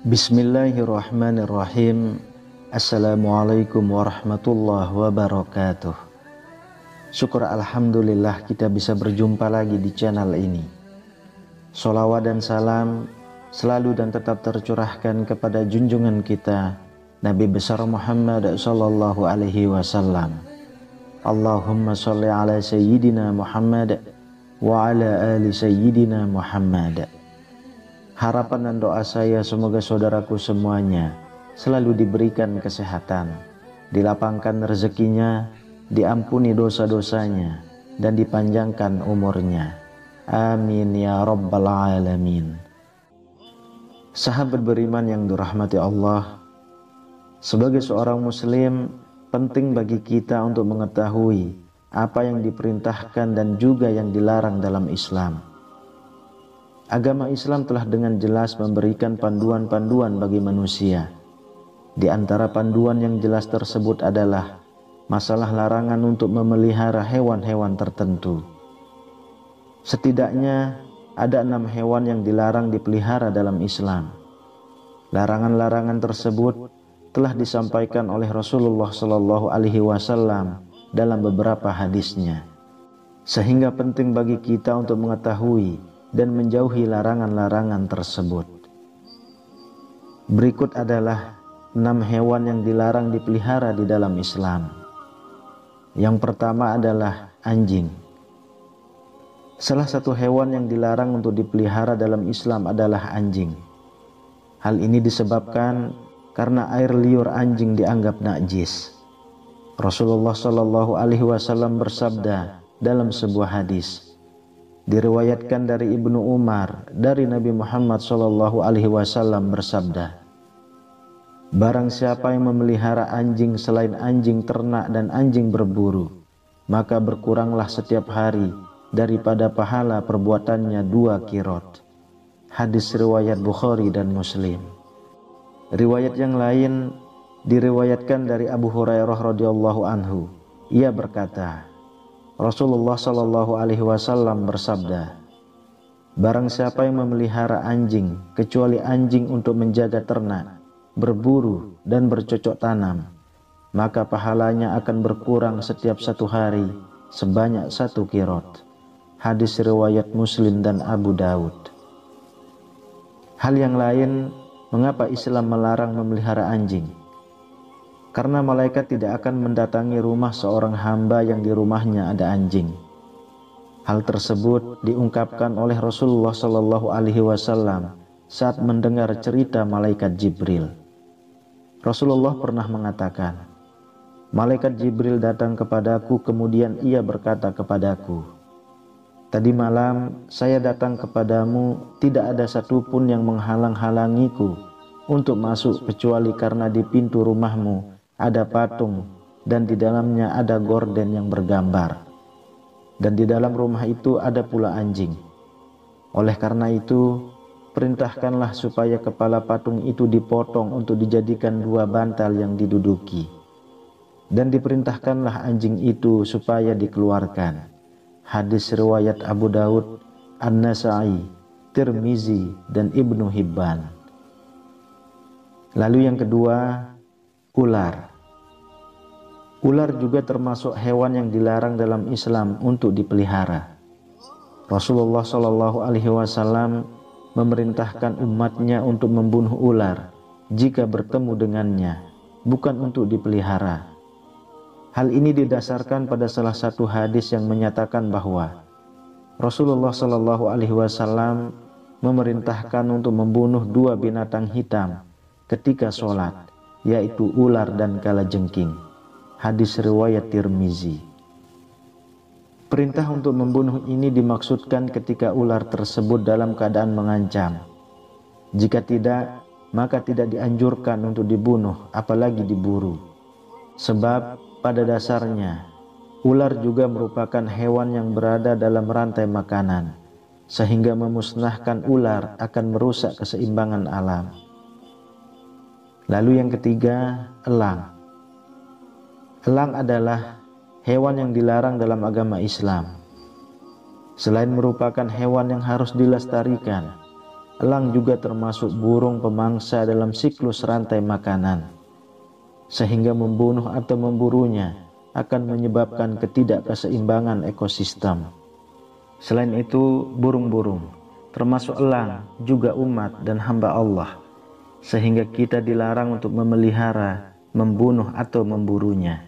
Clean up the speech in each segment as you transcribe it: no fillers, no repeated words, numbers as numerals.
Bismillahirrahmanirrahim. Assalamualaikum warahmatullahi wabarakatuh. Syukur alhamdulillah kita bisa berjumpa lagi di channel ini. Sholawat dan salam selalu dan tetap tercurahkan kepada junjungan kita Nabi besar Muhammad sallallahu alaihi wasallam. Allahumma sholli ala sayyidina Muhammad wa ala ali sayyidina Muhammad. Harapan dan doa saya semoga saudaraku semuanya selalu diberikan kesehatan, dilapangkan rezekinya, diampuni dosa-dosanya, dan dipanjangkan umurnya. Amin ya rabbal alamin. Sahabat beriman yang dirahmati Allah, sebagai seorang muslim penting bagi kita untuk mengetahui apa yang diperintahkan dan juga yang dilarang dalam Islam. Agama Islam telah dengan jelas memberikan panduan-panduan bagi manusia. Di antara panduan yang jelas tersebut adalah masalah larangan untuk memelihara hewan-hewan tertentu. Setidaknya ada 6 hewan yang dilarang dipelihara dalam Islam. Larangan-larangan tersebut telah disampaikan oleh Rasulullah Shallallahu Alaihi Wasallam dalam beberapa hadisnya, sehingga penting bagi kita untuk mengetahui dan menjauhi larangan-larangan tersebut. Berikut adalah 6 hewan yang dilarang dipelihara di dalam Islam. Yang pertama adalah anjing. Salah satu hewan yang dilarang untuk dipelihara dalam Islam adalah anjing. Hal ini disebabkan karena air liur anjing dianggap najis. Rasulullah Shallallahu Alaihi Wasallam bersabda dalam sebuah hadis, diriwayatkan dari Ibnu Umar dari Nabi Muhammad sallallahu alaihi wasallam bersabda, barang siapa yang memelihara anjing selain anjing ternak dan anjing berburu, maka berkuranglah setiap hari daripada pahala perbuatannya 2 qirot. Hadis riwayat Bukhari dan Muslim. Riwayat yang lain diriwayatkan dari Abu Hurairah radhiyallahu anhu. Ia berkata, Rasulullah Shallallahu Alaihi Wasallam bersabda, barang siapa yang memelihara anjing kecuali anjing untuk menjaga ternak, berburu dan bercocok tanam, maka pahalanya akan berkurang setiap 1 hari sebanyak 1 qirot. Hadis riwayat Muslim dan Abu Daud. Hal yang lain, mengapa Islam melarang memelihara anjing? Karena malaikat tidak akan mendatangi rumah seorang hamba yang di rumahnya ada anjing. Hal tersebut diungkapkan oleh Rasulullah Shallallahu Alaihi Wasallam saat mendengar cerita malaikat Jibril. Rasulullah pernah mengatakan, malaikat Jibril datang kepadaku kemudian ia berkata kepadaku, tadi malam saya datang kepadamu, tidak ada satupun yang menghalang-halangiku untuk masuk kecuali karena di pintu rumahmu ada patung dan di dalamnya ada gorden yang bergambar, dan di dalam rumah itu ada pula anjing. Oleh karena itu, perintahkanlah supaya kepala patung itu dipotong untuk dijadikan 2 bantal yang diduduki, dan diperintahkanlah anjing itu supaya dikeluarkan. Hadis riwayat Abu Daud, An-Nasa'i, Tirmizi, dan Ibnu Hibban. Lalu yang kedua, ular. Ular juga termasuk hewan yang dilarang dalam Islam untuk dipelihara. Rasulullah Shallallahu Alaihi Wasallam memerintahkan umatnya untuk membunuh ular jika bertemu dengannya, bukan untuk dipelihara. Hal ini didasarkan pada salah satu hadis yang menyatakan bahwa Rasulullah Shallallahu Alaihi Wasallam memerintahkan untuk membunuh 2 binatang hitam ketika sholat, yaitu ular dan kalajengking. Hadis riwayat Tirmizi. Perintah untuk membunuh ini dimaksudkan ketika ular tersebut dalam keadaan mengancam. Jika tidak, maka tidak dianjurkan untuk dibunuh, apalagi diburu. Sebab pada dasarnya Ular juga merupakan hewan yang berada dalam rantai makanan, sehingga memusnahkan ular akan merusak keseimbangan alam. Lalu yang ketiga, elang. Elang adalah hewan yang dilarang dalam agama Islam. Selain merupakan hewan yang harus dilestarikan, elang juga termasuk burung pemangsa dalam siklus rantai makanan, sehingga membunuh atau memburunya akan menyebabkan ketidakseimbangan ekosistem. Selain itu, burung-burung, termasuk elang, juga umat dan hamba Allah, sehingga kita dilarang untuk memelihara, membunuh atau memburunya.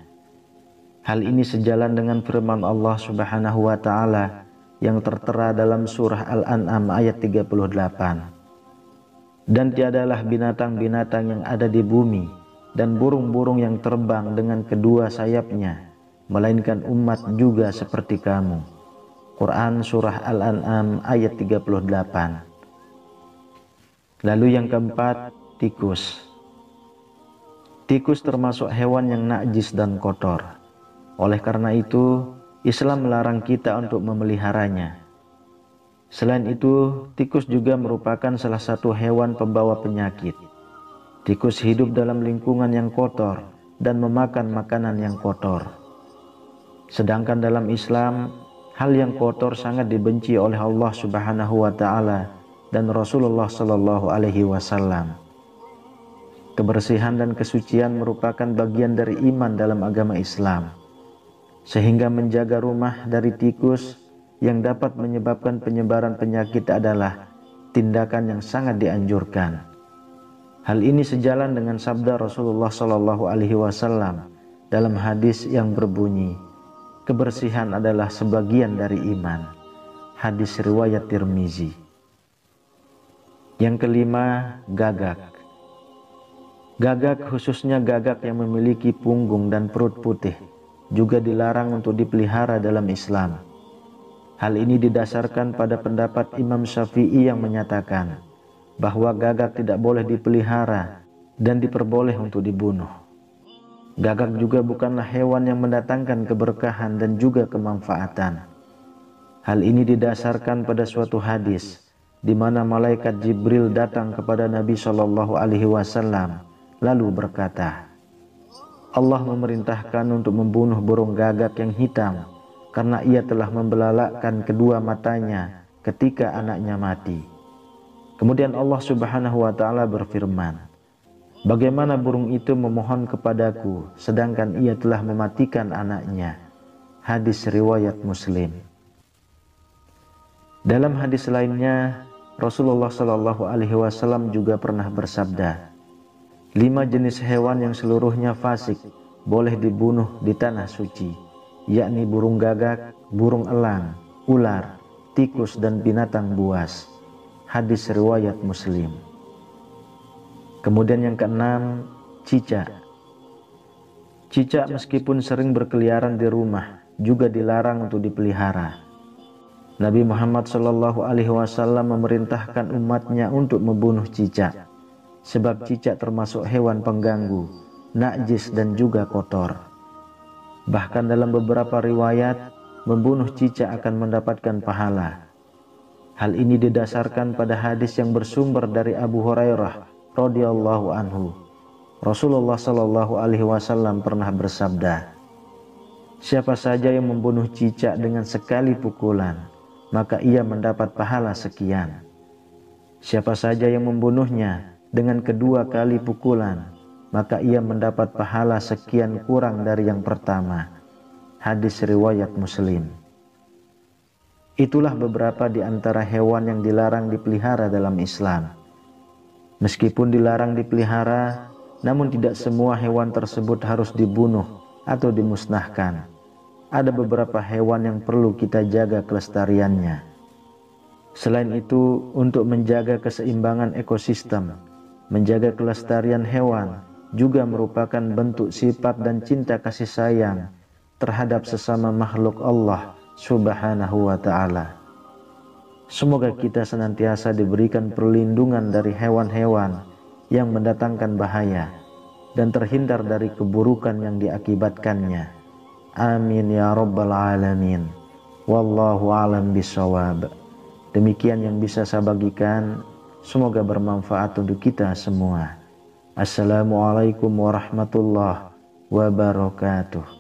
Hal ini sejalan dengan firman Allah Subhanahu wa Ta'ala yang tertera dalam surah Al-An'am ayat 38. Dan tiadalah binatang-binatang yang ada di bumi dan burung-burung yang terbang dengan kedua sayapnya, melainkan umat juga seperti kamu. Quran surah Al-An'am ayat 38. Lalu yang keempat, tikus. Tikus termasuk hewan yang najis dan kotor. Oleh karena itu, Islam melarang kita untuk memeliharanya. Selain itu, tikus juga merupakan salah satu hewan pembawa penyakit. Tikus hidup dalam lingkungan yang kotor dan memakan makanan yang kotor. Sedangkan dalam Islam, hal yang kotor sangat dibenci oleh Allah Subhanahu wa Ta'ala dan Rasulullah Sallallahu Alaihi Wasallam. Kebersihan dan kesucian merupakan bagian dari iman dalam agama Islam, sehingga menjaga rumah dari tikus yang dapat menyebabkan penyebaran penyakit adalah tindakan yang sangat dianjurkan. Hal ini sejalan dengan sabda Rasulullah Sallallahu Alaihi Wasallam dalam hadis yang berbunyi, kebersihan adalah sebagian dari iman. Hadis riwayat Tirmizi. Yang kelima, gagak. Gagak, khususnya gagak yang memiliki punggung dan perut putih, juga dilarang untuk dipelihara dalam Islam. Hal ini didasarkan pada pendapat Imam Syafi'i yang menyatakan bahwa gagak tidak boleh dipelihara dan diperboleh untuk dibunuh. Gagak juga bukanlah hewan yang mendatangkan keberkahan dan juga kemanfaatan. Hal ini didasarkan pada suatu hadis di mana malaikat Jibril datang kepada Nabi Shallallahu Alaihi Wasallam lalu berkata, Allah memerintahkan untuk membunuh burung gagak yang hitam karena ia telah membelalakkan kedua matanya ketika anaknya mati. Kemudian Allah Subhanahu wa Ta'ala berfirman, bagaimana burung itu memohon kepadaku sedangkan ia telah mematikan anaknya. Hadis riwayat Muslim. Dalam hadis lainnya, Rasulullah Shallallahu Alaihi Wasallam juga pernah bersabda, 5 jenis hewan yang seluruhnya fasik boleh dibunuh di tanah suci, yakni burung gagak, burung elang, ular, tikus dan binatang buas. Hadis riwayat Muslim. Kemudian yang keenam, cicak. Cicak meskipun sering berkeliaran di rumah juga dilarang untuk dipelihara. Nabi Muhammad SAW memerintahkan umatnya untuk membunuh cicak, sebab cicak termasuk hewan pengganggu, najis dan juga kotor. Bahkan dalam beberapa riwayat, membunuh cicak akan mendapatkan pahala. Hal ini didasarkan pada hadis yang bersumber dari Abu Hurairah radhiyallahu anhu. Rasulullah Shallallahu Alaihi Wasallam pernah bersabda, siapa saja yang membunuh cicak dengan sekali pukulan, maka ia mendapat pahala sekian. Siapa saja yang membunuhnya dengan kedua kali pukulan, maka ia mendapat pahala sekian kurang dari yang pertama. Hadis riwayat Muslim. Itulah beberapa di antara hewan yang dilarang dipelihara dalam Islam. Meskipun dilarang dipelihara, namun tidak semua hewan tersebut harus dibunuh atau dimusnahkan. Ada beberapa hewan yang perlu kita jaga kelestariannya. Selain itu, untuk menjaga keseimbangan ekosistem, menjaga kelestarian hewan juga merupakan bentuk sifat dan cinta kasih sayang terhadap sesama makhluk Allah Subhanahu wa Ta'ala. Semoga kita senantiasa diberikan perlindungan dari hewan-hewan yang mendatangkan bahaya dan terhindar dari keburukan yang diakibatkannya. Amin ya rabbal alamin. Wallahu alam bisawab. Demikian yang bisa saya bagikan, semoga bermanfaat untuk kita semua. Assalamualaikum warahmatullahi wabarakatuh.